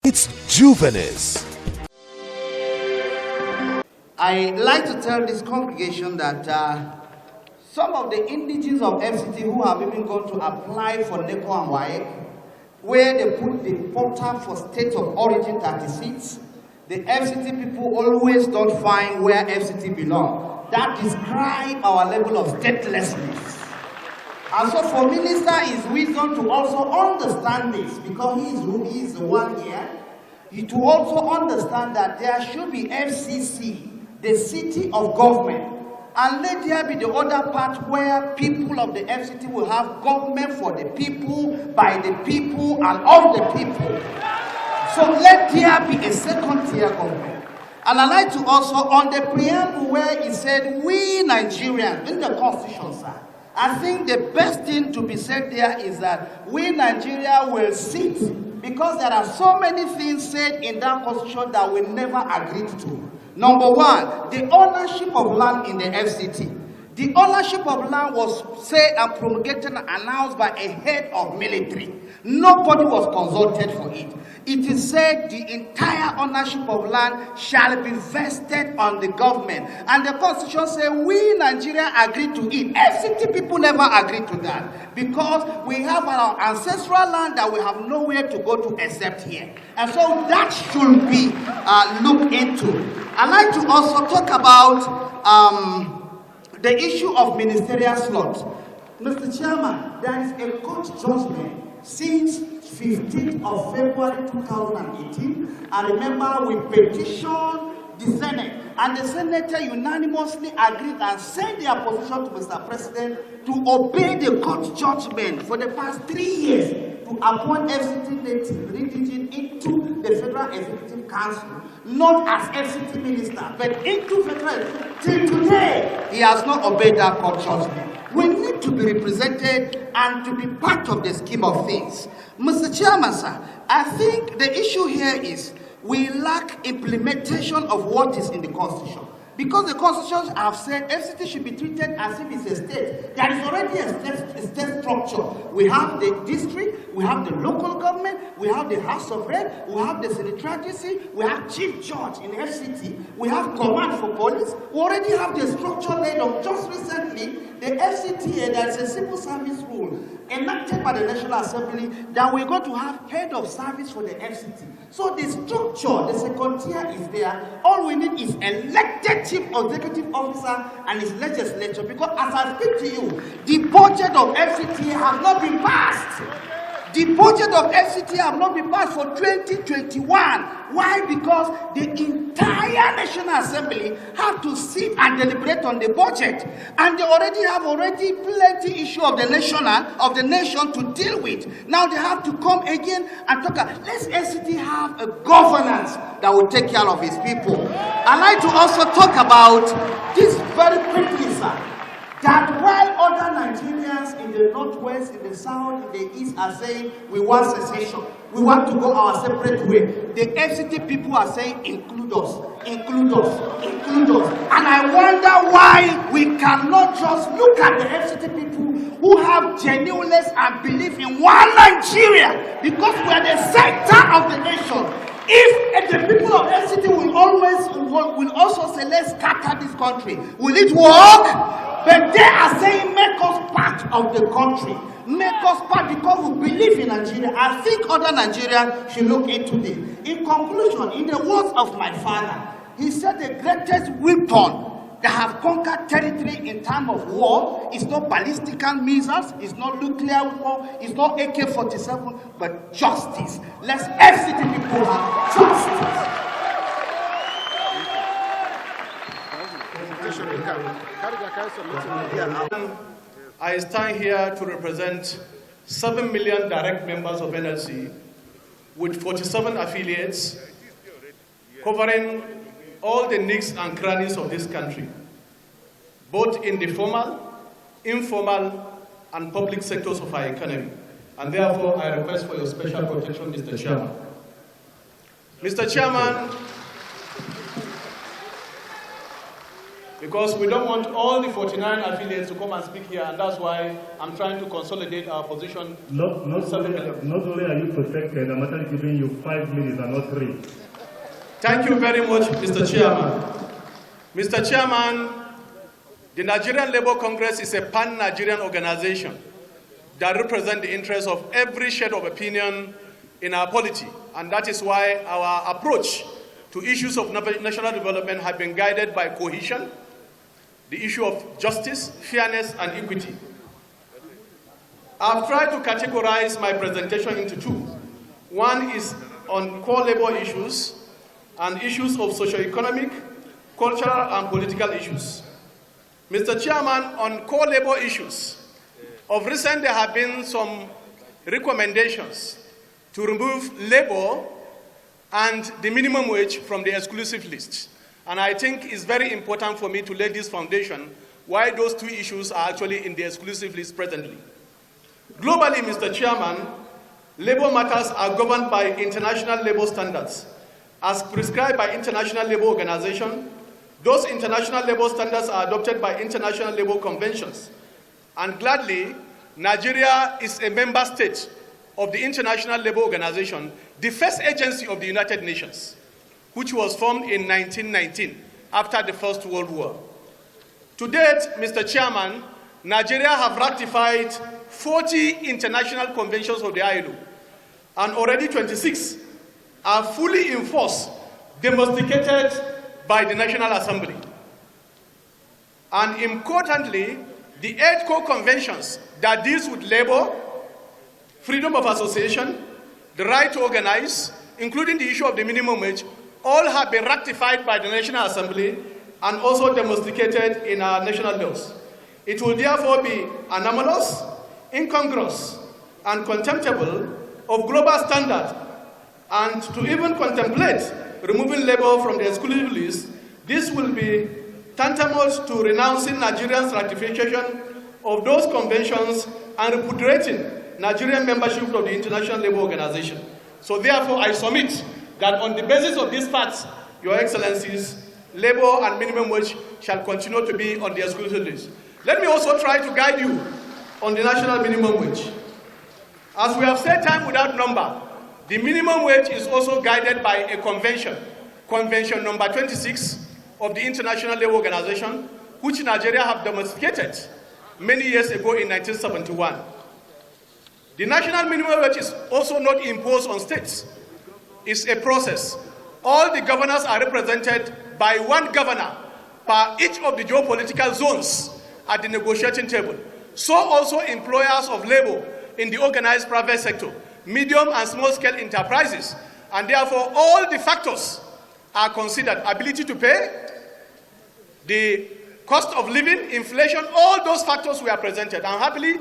It's Juvenis. I like to tell this congregation that some of the indigenes of FCT who have even gone to apply for NECO and WAEC, where they put the portal for state of origin 36, the FCT people always don't find where FCT belong. That describes our level of statelessness. And so for minister, it's wisdom to also understand this, because he is the one here, to also understand that there should be FCC, the city of government, and let there be the other part where people of the FCT will have government for the people, by the people, and of the people. So let there be a second tier government. And I like to also, on the preamble where it said, we Nigerians, in the constitution, sir, I think the best thing to be said there is that we Nigeria will sit, because there are so many things said in that constitution that we never agreed to. Number one, the ownership of land in the FCT. The ownership of land was said and promulgated and announced by a head of military. Nobody was consulted for it. It is said the entire ownership of land shall be vested on the government. And the constitution says we Nigeria agreed to it. FCT people never agreed to that, because we have our ancestral land that we have nowhere to go to except here. And so that should be looked into. I'd like to also talk about the issue of ministerial slots. Mr. Chairman, there is a court judgment since 15th of February 2018. I remember we petitioned the Senate, and the senator unanimously agreed and sent their position to Mr. President to obey the court judgment for the past 3 years to appoint FCT native indigene into the Federal Executive Council, not as FCT minister, but into Federal Executive. Till today, he has not obeyed that court judgment. We need to be represented and to be part of the scheme of things. Mr. Chairman, sir, I think the issue here is we lack implementation of what is in the Constitution. Because the Constitution have said FCT should be treated as if it's a state. There is already a state structure. We have the district, we have the local government, we have the House of Rep, we have the Senatorial, we have Chief Judge in FCT, we have Command for Police. We already have the structure laid up. Just recently, the FCTA, there is a civil service rule enacted by the National Assembly that we're going to have head of service for the FCT. So the structure, the second tier is there. All we need is elected chief executive officer and his legislature, because as I speak to you, the budget of FCT has not been passed. The budget of FCT have not been passed for 2021. Why? Because the entire National Assembly have to sit and deliberate on the budget, and they already have plenty issue of the nation to deal with. Now they have to come again and talk. Let's FCT have a governance that will take care of his people. I'd like to also talk about this very quickly, sir. That while other Nigerians in the northwest, in the south, in the east are saying we want secession, we want to go our separate way, the FCT people are saying include us, include us, include us. And I wonder why we cannot just look at the FCT people who have genuineness and belief in one Nigeria, because we are the center of the nation. If the people of FCT will also say let's scatter this country, will it work? But they are saying make us part of the country. Make us part because we believe in Nigeria. I think other Nigerians should look into this. In conclusion, in the words of my father, he said the greatest weapon that have conquered territory in time of war is not ballistic missiles, it's not nuclear war, it's not AK-47, but justice. Let's FCT people have justice. I stand here to represent 7 million direct members of NLC with 47 affiliates covering all the nooks and crannies of this country, both in the formal, informal, and public sectors of our economy. And therefore, I request for your special protection, Mr. Chairman. Mr. Chairman, because we don't want all the 49 affiliates to come and speak here, and that's why I'm trying to consolidate our position. Not only are you protected, I'm actually giving you 5 minutes and not 3. Thank you very much, Mr. Chairman. Mr. Chairman, the Nigerian Labour Congress is a pan-Nigerian organization that represents the interests of every shade of opinion in our polity, and that is why our approach to issues of national development have been guided by cohesion, the issue of justice, fairness, and equity. I've tried to categorize my presentation into two. One is on core labor issues and issues of socio-economic, cultural, and political issues. Mr. Chairman, on core labor issues, of recent there have been some recommendations to remove labor and the minimum wage from the exclusive list. And I think it's very important for me to lay this foundation why those two issues are actually in the exclusive list presently. Globally, Mr. Chairman, labor matters are governed by international labor standards as prescribed by International Labour Organization. Those international labor standards are adopted by international labor conventions. And gladly, Nigeria is a member state of the International Labour Organization, the first agency of the United Nations, which was formed in 1919 after the First World War. To date, Mr. Chairman, Nigeria have ratified 40 international conventions of the ILO, and already 26 are fully enforced, domesticated by the National Assembly. And importantly, the 8 core conventions that deals with labor, freedom of association, the right to organize, including the issue of the minimum wage, all have been ratified by the National Assembly and also domesticated in our national laws. It will therefore be anomalous, incongruous, and contemptible of global standard, and to even contemplate removing labor from the exclusive list. This will be tantamount to renouncing Nigeria's ratification of those conventions and repudiating Nigerian membership of the International Labour Organization. So therefore, I submit that on the basis of these facts, Your Excellencies, labor and minimum wage shall continue to be on the exclusive list. Let me also try to guide you on the national minimum wage. As we have said time without number, the minimum wage is also guided by a convention, Convention number 26 of the International Labour Organization, which Nigeria have domesticated many years ago in 1971. The national minimum wage is also not imposed on states. It's a process. All the governors are represented by one governor per each of the geopolitical zones at the negotiating table. So also employers of labor in the organized private sector, medium and small-scale enterprises, and therefore all the factors are considered: ability to pay, the cost of living, inflation, all those factors were presented. And happily,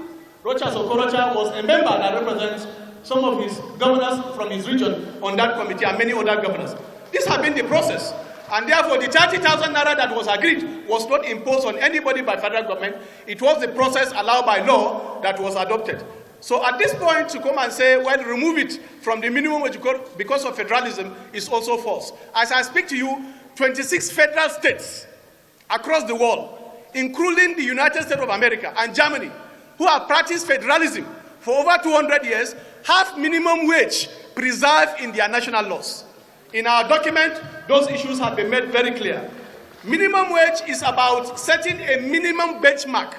Rochas Okorocha was a member that represents some of his governors from his region on that committee and many other governors. This has been the process. And therefore, the 30,000 naira that was agreed was not imposed on anybody by federal government. It was the process allowed by law that was adopted. So at this point, to come and say, well, remove it from the minimum wage because of federalism is also false. As I speak to you, 26 federal states across the world, including the United States of America and Germany, who have practiced federalism for over 200 years, have minimum wage preserved in their national laws. In our document, those issues have been made very clear. Minimum wage is about setting a minimum benchmark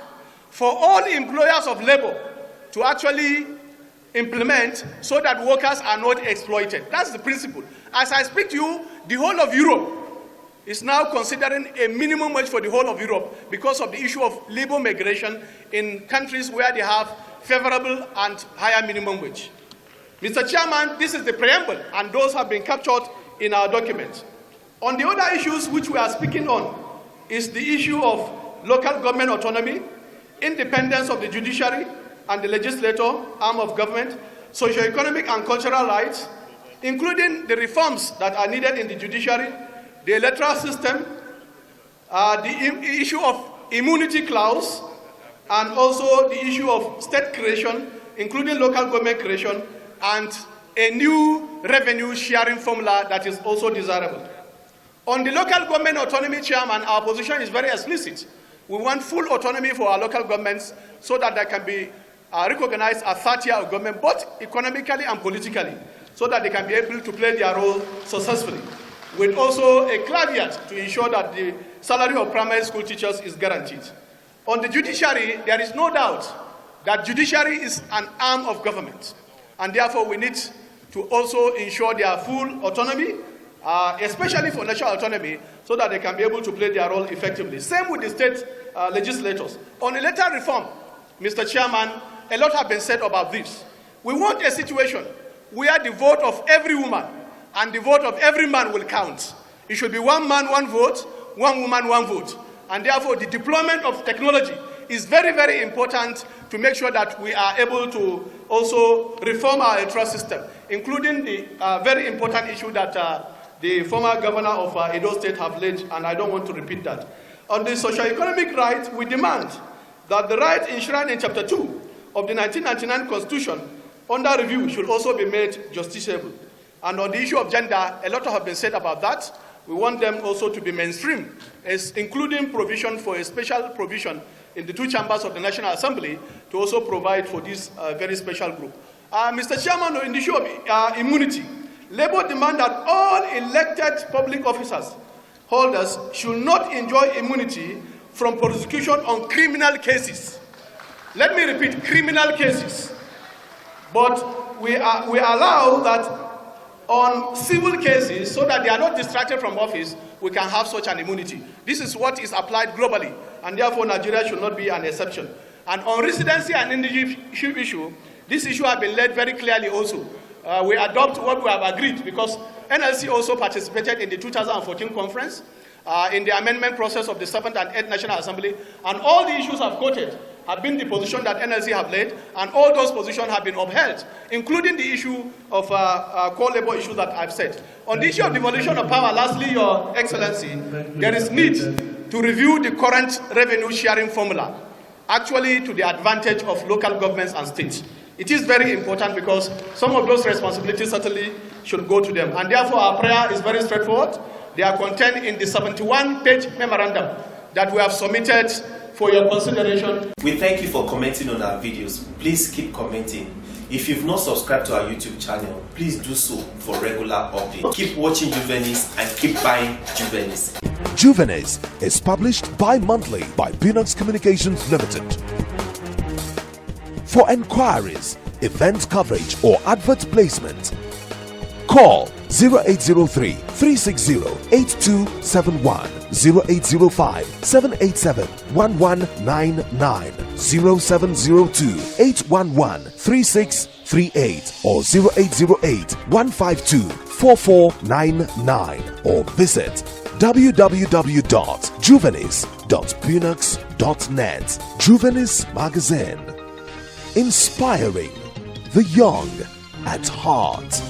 for all employers of labor to actually implement so that workers are not exploited. That's the principle. As I speak to you, the whole of Europe is now considering a minimum wage for the whole of Europe because of the issue of labor migration in countries where they have favorable and higher minimum wage. Mr. Chairman, this is the preamble, and those have been captured in our document. On the other issues which we are speaking on is the issue of local government autonomy, independence of the judiciary and the legislature arm of government, socio-economic and cultural rights, including the reforms that are needed in the judiciary, the electoral system, the issue of immunity clause, and also the issue of state creation, including local government creation, and a new revenue sharing formula that is also desirable. On the local government autonomy, Chairman, our position is very explicit. We want full autonomy for our local governments so that they can be recognized as third tier of government, both economically and politically, so that they can be able to play their role successfully, with also a caveat to ensure that the salary of primary school teachers is guaranteed. On the judiciary, there is no doubt that judiciary is an arm of government, and therefore we need to also ensure their full autonomy, especially for national autonomy, so that they can be able to play their role effectively. Same with the state legislators. On electoral reform, Mr. Chairman, a lot has been said about this. We want a situation where the vote of every woman and the vote of every man will count. It should be one man, one vote, one woman, one vote. And therefore, the deployment of technology is very, very important to make sure that we are able to also reform our electoral system, including the very important issue that the former governor of Edo State have laid, and I don't want to repeat that. On the socio-economic right, we demand that the right enshrined in Chapter 2 of the 1999 Constitution under review should also be made justiciable. And on the issue of gender, a lot have been said about that. We want them also to be mainstream, including provision for a special provision in the two chambers of the National Assembly to also provide for this very special group. Mr. Chairman, on the issue of immunity, Labour demand that all elected public officers holders should not enjoy immunity from prosecution on criminal cases. Let me repeat, criminal cases. But we allow that on civil cases, so that they are not distracted from office, we can have such an immunity. This is what is applied globally, and therefore Nigeria should not be an exception. And on residency and indigenous issue, this issue has been led very clearly also. We adopt what we have agreed, because NLC also participated in the 2014 conference, in the amendment process of the 7th and 8th National Assembly, and all the issues I've quoted have been the position that NLC have led, and all those positions have been upheld, including the issue of core labor issues that I've said. On the issue of devolution of power, lastly, Your Excellency, there is need to review the current revenue sharing formula, actually to the advantage of local governments and states. It is very important because some of those responsibilities certainly should go to them. And therefore, our prayer is very straightforward. They are contained in the 71-page memorandum that we have submitted for your consideration. We thank you for commenting on our videos. Please keep commenting. If you've not subscribed to our YouTube channel, please do so for regular updates. Keep watching Juvenis and keep buying Juvenis. Juvenis is published bi-monthly by Phoenix Communications Limited. For enquiries, event coverage or advert placement, call 0803 360 8271, 0805 787 1199, 0702 811 3638, or 0808 152 4499, or visit www.juvenis.phoenix.net. Juvenis Magazine, inspiring the young at heart.